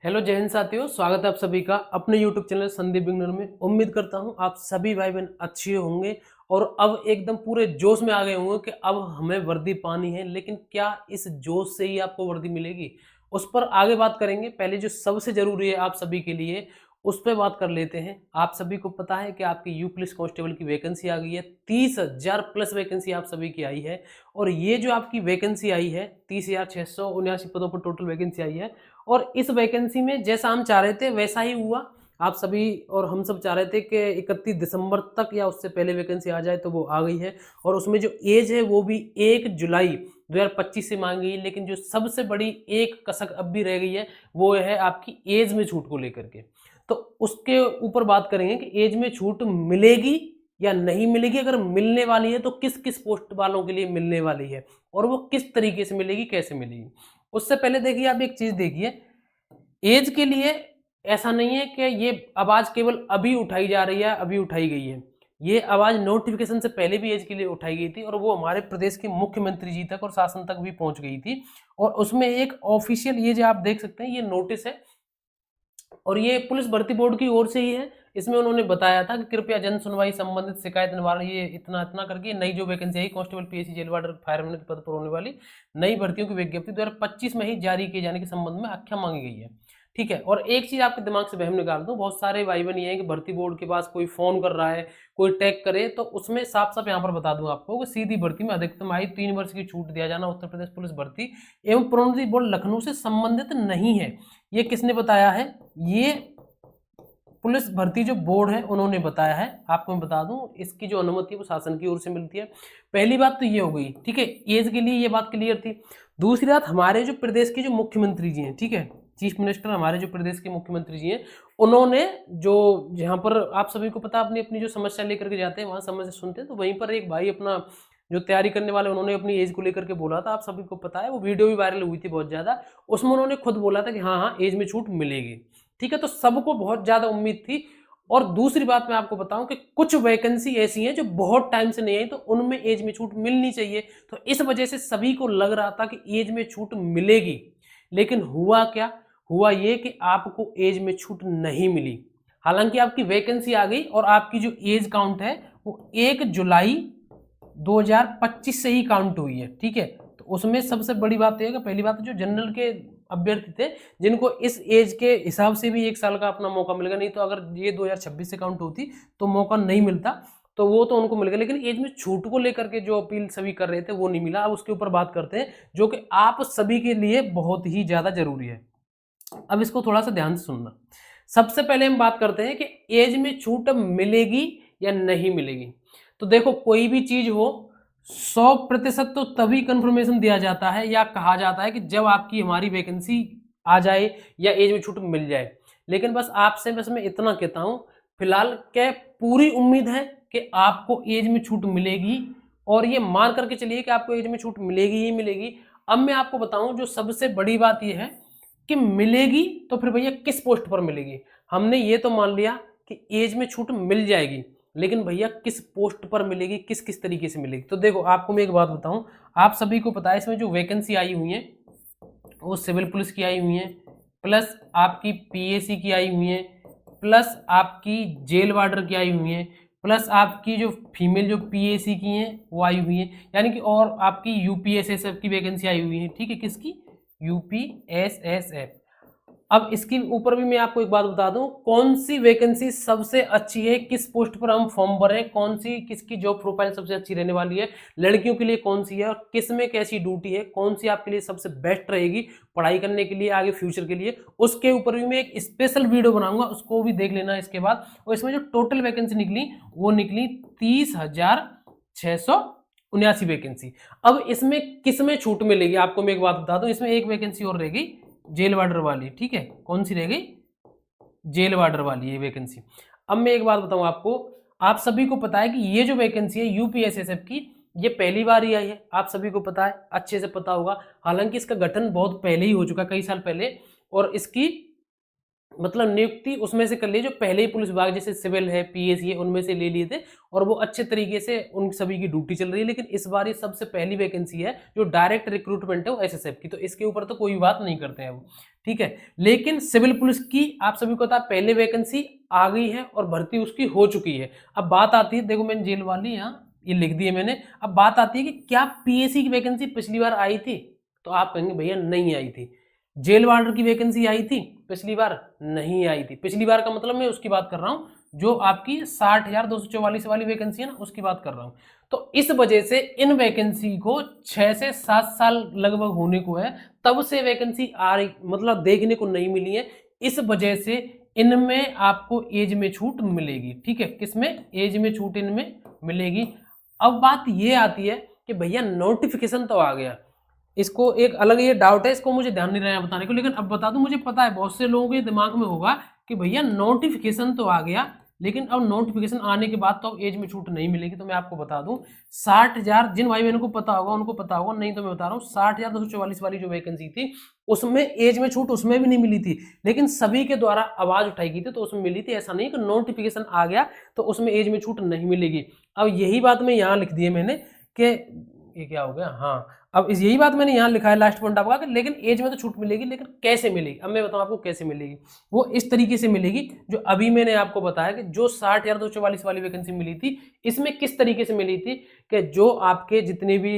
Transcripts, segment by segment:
Hello जय हिंद साथियों, स्वागत है आप सभी का अपने यूट्यूब चैनल संदीप बिगनर में। उम्मीद करता हूं आप सभी भाई बहन अच्छे होंगे और अब एकदम पूरे जोश में आ गए होंगे कि अब हमें वर्दी पानी है। लेकिन क्या इस जोश से ही आपको वर्दी मिलेगी, उस पर आगे बात करेंगे। पहले जो सबसे जरूरी है आप सभी के लिए, उस पर बात कर लेते हैं। आप सभी को पता है कि आपकी यू पुलिस कांस्टेबल की वैकेंसी आ गई है। 30,000 प्लस वैकेंसी आप सभी की आई है। और ये जो आपकी वैकेंसी आई है, 30,679 पदों पर टोटल वैकेंसी आई है। और इस वैकेंसी में जैसा हम चाह रहे थे वैसा ही हुआ। आप सभी और हम सब चाह रहे थे कि 31 दिसंबर तक या उससे पहले वैकेंसी आ जाए, तो वो आ गई है। और उसमें जो एज है वो भी 1 जुलाई 2025 से मांगी है। लेकिन जो सबसे बड़ी एक कसक अब भी रह गई है, वो है आपकी एज में छूट को लेकर के। तो उसके ऊपर बात करेंगे कि एज में छूट मिलेगी या नहीं मिलेगी। अगर मिलने वाली है तो किस किस पोस्ट वालों के लिए मिलने वाली है और वो किस तरीके से मिलेगी, कैसे मिलेगी। उससे पहले देखिए, आप एक चीज देखिए, एज के लिए ऐसा नहीं है कि ये आवाज केवल अभी उठाई जा रही है, अभी उठाई गई है। ये आवाज नोटिफिकेशन से पहले भी एज के लिए उठाई गई थी और वो हमारे प्रदेश के मुख्यमंत्री जी तक और शासन तक भी पहुंच गई थी। और उसमें एक ऑफिशियल, ये जो आप देख सकते हैं, ये नोटिस है और ये पुलिस भर्ती बोर्ड की ओर से ही है। इसमें उन्होंने बताया था कि कृपया जन सुनवाई संबंधित शिकायत निवारण, ये इतना इतना करके नई जो वैकेंसी आई constable, PSC, jail warder, fireman के पद पर होने वाली नई भर्तियों की विज्ञप्ति 2025 में ही जारी किए जाने के संबंध में आख्या मांगी गई है। ठीक है। और एक चीज आपके दिमाग से वहम निकाल दूं, बहुत सारे भाई बहन ये है कि भर्ती बोर्ड के पास कोई फोन कर रहा है, कोई टैग करे, तो उसमें साफ साफ यहाँ पर बता दूं आपको कि सीधी भर्ती में अधिकतम आयु 3 वर्ष की छूट दिया जाना उत्तर प्रदेश पुलिस भर्ती एवं प्रोन्नति बोर्ड लखनऊ से संबंधित नहीं है। ये किसने बताया है? ये पुलिस भर्ती जो बोर्ड है उन्होंने बताया है। आपको मैं बता दूं, इसकी जो अनुमति है वो शासन की ओर से मिलती है। पहली बात तो ये हो गई, ठीक है, एज के लिए ये बात क्लियर थी। दूसरी बात, हमारे जो प्रदेश के जो मुख्यमंत्री जी हैं, ठीक है, चीफ मिनिस्टर हमारे जो प्रदेश के मुख्यमंत्री जी हैं, उन्होंने जो, जहां पर आप सभी को पता, अपनी अपनी जो समस्या लेकर के जाते हैं वहां समस्या सुनते हैं, तो वहीं पर एक भाई अपना जो तैयारी करने वाले, उन्होंने अपनी एज को लेकर के बोला था। आप सभी को पता है, वो वीडियो भी वायरल हुई थी बहुत ज्यादा। उसमें उन्होंने खुद बोला था कि हाँ हाँ एज में छूट मिलेगी। ठीक है, तो सबको बहुत ज्यादा उम्मीद थी। और दूसरी बात मैं आपको बताऊं कि कुछ वैकेंसी ऐसी हैं जो बहुत टाइम से नहीं आई, तो उनमें एज में छूट मिलनी चाहिए। तो इस वजह से सभी को लग रहा था कि एज में छूट मिलेगी। लेकिन हुआ क्या? हुआ ये कि आपको एज में छूट नहीं मिली। हालांकि आपकी वैकेंसी आ गई और आपकी जो एज काउंट है वो 1 जुलाई 2025 से ही काउंट हुई है। ठीक है, तो उसमें सबसे बड़ी बात यह है कि पहली बात, जो जनरल के अभ्यर्थी थे जिनको इस एज के हिसाब से भी 1 साल का अपना मौका मिलेगा, नहीं तो अगर ये 2026 से काउंट होती तो मौका नहीं मिलता, तो वो तो उनको मिलेगा। लेकिन एज में छूट को लेकर के जो अपील सभी कर रहे थे वो नहीं मिला। अब उसके ऊपर बात करते हैं, जो कि आप सभी के लिए बहुत ही ज्यादा जरूरी है। अब इसको थोड़ा सा ध्यान से सुनना। सबसे पहले हम बात करते हैं कि एज में छूट मिलेगी या नहीं मिलेगी। तो देखो, कोई भी चीज हो 100% तो तभी कंफर्मेशन दिया जाता है या कहा जाता है कि जब आपकी हमारी वैकेंसी आ जाए या एज में छूट मिल जाए। लेकिन बस मैं इतना कहता हूं, फिलहाल क्या पूरी उम्मीद है कि आपको एज में छूट मिलेगी, और ये मान करके चलिए कि आपको एज में छूट मिलेगी ही मिलेगी। अब मैं आपको बताऊं, जो सबसे बड़ी बात यह है कि मिलेगी, तो फिर भैया किस पोस्ट पर मिलेगी। हमने ये तो मान लिया कि एज में छूट मिल जाएगी, लेकिन भैया किस पोस्ट पर मिलेगी, किस किस तरीके से मिलेगी। तो देखो, आपको मैं एक बात बताऊं, आप सभी को पता है इसमें जो वैकेंसी आई हुई है वो सिविल पुलिस की आई हुई है, प्लस आपकी पीएसी की आई हुई है, प्लस आपकी जेल वार्डर की आई हुई है, प्लस आपकी जो फीमेल जो पीएसी की हैं वो आई हुई है, यानी कि, और आपकी यूपीएसएसएफ की वैकेंसी आई हुई है। ठीक है, किसकी? यूपीएसएसएफ। अब इसके ऊपर भी मैं आपको एक बात बता दूं, कौन सी वैकेंसी सबसे अच्छी है, किस पोस्ट पर हम फॉर्म भरें, कौन सी, किसकी जॉब प्रोफाइल सबसे अच्छी रहने वाली है, लड़कियों के लिए कौन सी है, और किस में कैसी ड्यूटी है, कौन सी आपके लिए सबसे बेस्ट रहेगी पढ़ाई करने के लिए, आगे फ्यूचर के लिए, उसके ऊपर भी मैं एक स्पेशल वीडियो बनाऊंगा, उसको भी देख लेना इसके बाद। और इसमें जो टोटल वैकेंसी निकली वो निकली 30,679 वैकेंसी। अब इसमें किस में छूट मिलेगी, आपको मैं एक बात बता दूं, इसमें एक वैकेंसी और रह गई, जेल वार्डर वाली। ठीक है, कौन सी रह गई? जेल वार्डर वाली ये वैकेंसी। अब मैं एक बात बताऊं आपको, आप सभी को पता है कि ये जो वैकेंसी है यूपीएसएसएफ की, ये पहली बार ही आई है। आप सभी को पता है, अच्छे से पता होगा। हालांकि इसका गठन बहुत पहले ही हो चुका, कई साल पहले, और इसकी मतलब नियुक्ति उसमें से कर ली जो पहले ही पुलिस विभाग, जैसे सिविल है, पीएसी है, उनमें से ले लिए थे, और वो अच्छे तरीके से उन सभी की ड्यूटी चल रही है। लेकिन इस बार ये सबसे पहली वैकेंसी है जो डायरेक्ट रिक्रूटमेंट है वो एसएसएफ की, तो इसके ऊपर तो कोई बात नहीं करते हैं वो। ठीक है। लेकिन सिविल पुलिस की आप सभी को पता है पहले वैकेंसी आ गई है और भर्ती उसकी हो चुकी है। अब बात आती है, देखो मैंने जेल वाली यहाँ ये लिख दी है मैंने। अब बात आती है कि क्या पीएससी की वैकेंसी पिछली बार आई थी, तो आप कहेंगे भैया नहीं आई थी। जेल वार्डर की वैकेंसी आई थी पिछली बार, नहीं आई थी। पिछली बार का मतलब मैं उसकी बात कर रहा हूँ जो आपकी 60,244 वाली वैकेंसी है ना, उसकी बात कर रहा हूँ। तो इस वजह से इन वैकेंसी को 6 से 7 साल लगभग होने को है, तब से वैकेंसी आ रही, मतलब देखने को नहीं मिली है। इस वजह से इनमें आपको एज में छूट मिलेगी, ठीक है। किसमें? एज में छूट इनमें मिलेगी। अब बात ये आती है कि भैया नोटिफिकेशन तो आ गया, इसको एक अलग ये डाउट है, इसको मुझे ध्यान नहीं रहा बताने को, लेकिन अब बता दूं, मुझे पता है बहुत से लोगों के दिमाग में होगा कि भैया नोटिफिकेशन तो आ गया, लेकिन अब नोटिफिकेशन आने के बाद तो अब एज में छूट नहीं मिलेगी। तो मैं आपको बता दूं 60,000, जिन भाई बहनों को पता होगा उनको पता होगा, नहीं तो मैं बता रहा हूँ 60,244 वाली जो वैकेंसी थी उसमें एज में छूट उसमें भी नहीं मिली थी, लेकिन सभी के द्वारा आवाज उठाई गई थी तो उसमें मिली थी। ऐसा नहीं कि नोटिफिकेशन आ गया तो उसमें एज में छूट नहीं मिलेगी। अब यही बात मैं यहाँ लिख दी है मैंने कि ये क्या हो गया, हाँ, अब इस यही बात मैंने यहाँ लिखा है लास्ट पॉइंट आपका, लेकिन एज में तो छूट मिलेगी, लेकिन कैसे मिलेगी अब मैं बताऊँ आपको कैसे मिलेगी। वो इस तरीके से मिलेगी जो अभी मैंने आपको बताया कि जो 60,244 वाली वैकेंसी मिली थी, इसमें किस तरीके से मिली थी कि जो आपके जितने भी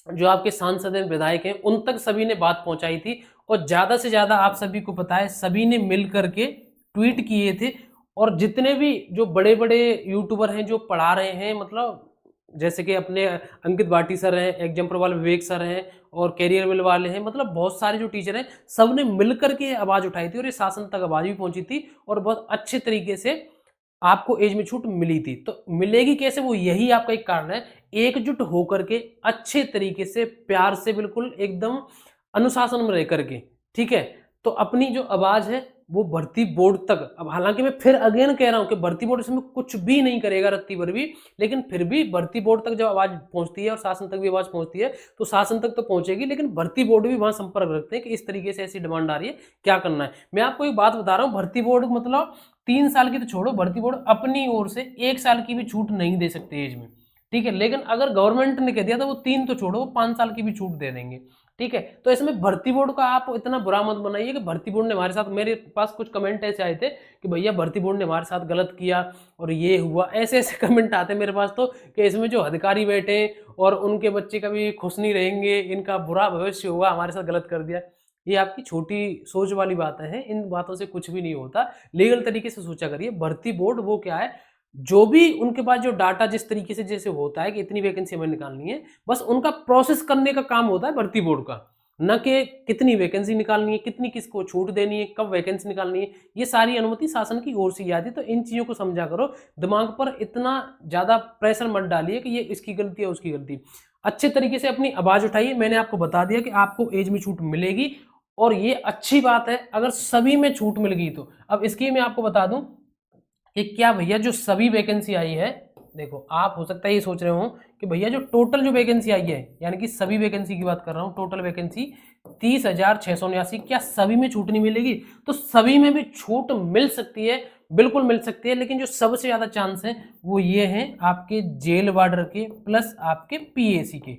जो आपके सांसद हैं, विधायक हैं, उन तक सभी ने बात पहुंचाई थी, और ज्यादा से ज्यादा आप सभी को पता है सभी ने मिल करके ट्वीट किए थे। और जितने भी जो बड़े बड़े यूट्यूबर हैं जो पढ़ा रहे हैं, मतलब जैसे कि अपने अंकित भाटी सर हैं, एग्जाम्पल वाले विवेक सर हैं, और कैरियर वेल वाले हैं, मतलब बहुत सारे जो टीचर हैं सब ने मिलकर के आवाज उठाई थी और ये शासन तक आवाज भी पहुंची थी, और बहुत अच्छे तरीके से आपको एज में छूट मिली थी। तो मिलेगी कैसे, वो यही आपका एक कारण है, एकजुट होकर के अच्छे तरीके से प्यार से बिल्कुल एकदम अनुशासन में रह करके, ठीक है। तो अपनी जो आवाज है वो भर्ती बोर्ड तक, अब हालांकि मैं फिर अगेन कह रहा हूं कि भर्ती बोर्ड इसमें कुछ भी नहीं करेगा रत्ती भर भी, लेकिन फिर भी भर्ती बोर्ड तक जब आवाज पहुंचती है और शासन तक भी आवाज पहुंचती है तो शासन तक तो पहुंचेगी, लेकिन भर्ती बोर्ड भी वहां संपर्क रखते हैं कि इस तरीके से ऐसी डिमांड आ रही है, क्या करना है। मैं आपको एक बात बता रहा हूं, भर्ती बोर्ड मतलब 3 साल की तो छोड़ो, भर्ती बोर्ड अपनी ओर से 1 साल की भी छूट नहीं दे सकते एज में, ठीक है। लेकिन अगर गवर्नमेंट ने कह दिया तो वो 3 तो छोड़ो, वो 5 साल की भी छूट दे देंगे, ठीक है। तो इसमें भर्ती बोर्ड का आप इतना बुरा मत बनाइए कि भर्ती बोर्ड ने हमारे साथ, मेरे पास कुछ कमेंट ऐसे आए थे कि भैया भर्ती बोर्ड ने हमारे साथ गलत किया और ये हुआ, ऐसे ऐसे कमेंट आते हैं मेरे पास तो कि इसमें जो अधिकारी बैठे और उनके बच्चे कभी खुश नहीं रहेंगे, इनका बुरा भविष्य होगा, हमारे साथ गलत कर दिया। ये आपकी छोटी सोच वाली बातें हैं, इन बातों से कुछ भी नहीं होता। लीगल तरीके से सोचा करिए। भर्ती बोर्ड वो क्या है, जो भी उनके पास जो डाटा जिस तरीके से जैसे होता है कि इतनी वैकेंसी हमें निकालनी है, बस उनका प्रोसेस करने का काम होता है भर्ती बोर्ड का, न कि कितनी वैकेंसी निकालनी है, कितनी किसको छूट देनी है, कब वैकेंसी निकालनी है, ये सारी अनुमति शासन की ओर से ही आती है। तो इन चीजों को समझा करो, दिमाग पर इतना ज्यादा प्रेशर मत डालिए कि ये इसकी गलती है उसकी गलती। अच्छे तरीके से अपनी आवाज उठाइए। मैंने आपको बता दिया कि आपको एज में छूट मिलेगी, और ये अच्छी बात है अगर सभी में छूट मिल गई तो। अब इसकी मैं आपको बता दूं कि क्या भैया जो सभी वैकेंसी आई है, देखो आप हो सकता है ये सोच रहे हो कि भैया जो टोटल जो वैकेंसी आई है, यानी कि सभी वैकेंसी की बात कर रहा हूँ, टोटल वैकेंसी 30,679, क्या सभी में छूट नहीं मिलेगी? तो सभी में भी छूट मिल सकती है, बिल्कुल मिल सकती है, लेकिन जो सबसे ज्यादा चांस है वो ये है आपके जेल वार्डर के प्लस आपके पीएसी के,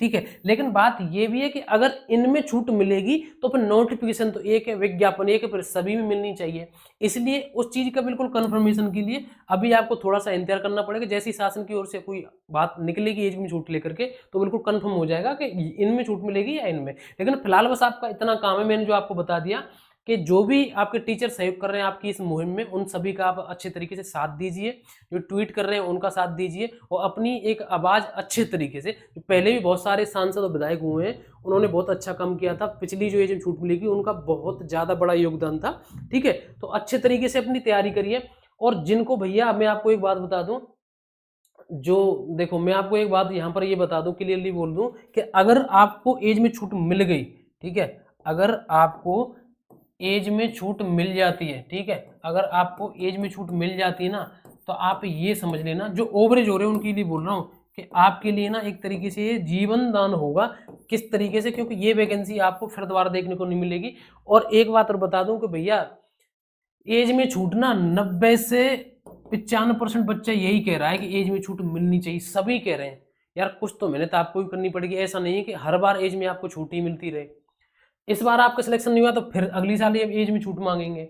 ठीक है। लेकिन बात ये भी है कि अगर इनमें छूट मिलेगी तो फिर नोटिफिकेशन तो एक है, विज्ञापन एक है, फिर सभी में मिलनी चाहिए। इसलिए उस चीज का बिल्कुल कंफर्मेशन के लिए अभी आपको थोड़ा सा इंतजार करना पड़ेगा। जैसे ही शासन की ओर से कोई बात निकलेगी एज में छूट लेकर के, तो बिल्कुल कंफर्म हो जाएगा कि इनमें छूट मिलेगी या इनमें। लेकिन फिलहाल बस आपका इतना काम है, मैंने जो आपको बता दिया कि जो भी आपके टीचर सहयोग कर रहे हैं आपकी इस मुहिम में, उन सभी का आप अच्छे तरीके से साथ दीजिए, जो ट्वीट कर रहे हैं उनका साथ दीजिए, और अपनी एक आवाज अच्छे तरीके से, पहले भी बहुत सारे सांसद और विधायक हुए हैं, उन्होंने बहुत अच्छा काम किया था, पिछली जो एज में छूट मिलेगी उनका बहुत ज्यादा बड़ा योगदान था, ठीक है। तो अच्छे तरीके से अपनी तैयारी करिए। और जिनको भैया, मैं आपको एक बात बता दूं, जो देखो मैं आपको एक बात यहाँ पर ये बता दूं, क्लियरली बोल दूं कि अगर आपको एज में छूट मिल गई, ठीक है, अगर आपको एज में छूट मिल जाती है, ठीक है, अगर आपको एज में छूट मिल जाती है ना, तो आप ये समझ लेना, जो ओवरेज हो रहे हैं उनके लिए बोल रहा हूँ कि आपके लिए ना एक तरीके से ये जीवन दान होगा। किस तरीके से? क्योंकि ये वैकेंसी आपको फिर दोबारा देखने को नहीं मिलेगी। और एक बात और बता दूं कि भैया एज में छूट ना 90 से 95% बच्चा यही कह रहा है कि एज में छूट मिलनी चाहिए, सभी कह रहे हैं। यार कुछ तो मेहनत आपको भी करनी पड़ेगी, ऐसा नहीं है कि हर बार एज में आपको छूट ही मिलती रहे। इस बार आपका सिलेक्शन नहीं हुआ तो फिर अगली साल ये एज में छूट मांगेंगे।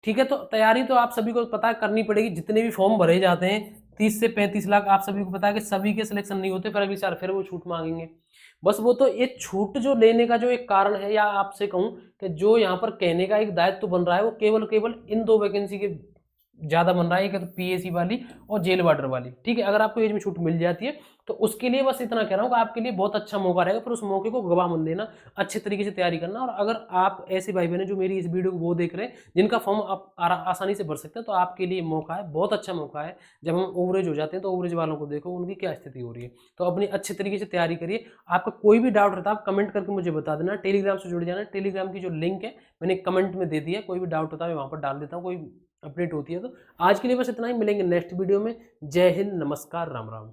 ठीक है, तो तैयारी तो आप सभी को पता करनी पड़ेगी। जितने भी फॉर्म भरे जाते हैं 30 से 35 लाख, आप सभी को पता है कि सभी के सिलेक्शन नहीं होते, फिर अगली साल फिर वो छूट मांगेंगे। बस वो तो ये छूट जो लेने का जो एक कारण है, या आपसे कहूं कि जो यहाँ पर कहने का एक दायित्व बन रहा है, वो केवल केवल इन 2 वैकेंसी के ज्यादा बन रहा है, एक तो पीएसी वाली और जेल वार्डर वाली। ठीक है, अगर आपको एज में छूट मिल जाती है तो उसके लिए बस इतना कह रहा हूँ कि आपके लिए बहुत अच्छा मौका रहेगा, पर उस मौके को गवा मत देना, अच्छे तरीके से तैयारी करना। और अगर आप ऐसे भाई बहन जो मेरी इस वीडियो को वो देख रहे हैं जिनका फॉर्म आप आसानी से भर सकते हैं, तो आपके लिए मौका है, बहुत अच्छा मौका है। जब हम ओवरेज हो जाते हैं तो ओवरेज वालों को देखो उनकी क्या स्थिति हो रही है। तो अपनी अच्छे तरीके से तैयारी करिए। आपका कोई भी डाउट रहता है आप कमेंट करके मुझे बता देना। टेलीग्राम से जुड़ जाना, टेलीग्राम की जो लिंक है मैंने कमेंट में दे दिया है। कोई भी डाउट होता है मैं वहाँ पर डाल देता हूँ, कोई अपडेट होती है तो। आज के लिए बस इतना ही, मिलेंगे नेक्स्ट वीडियो में। जय हिंद, नमस्कार, राम राम।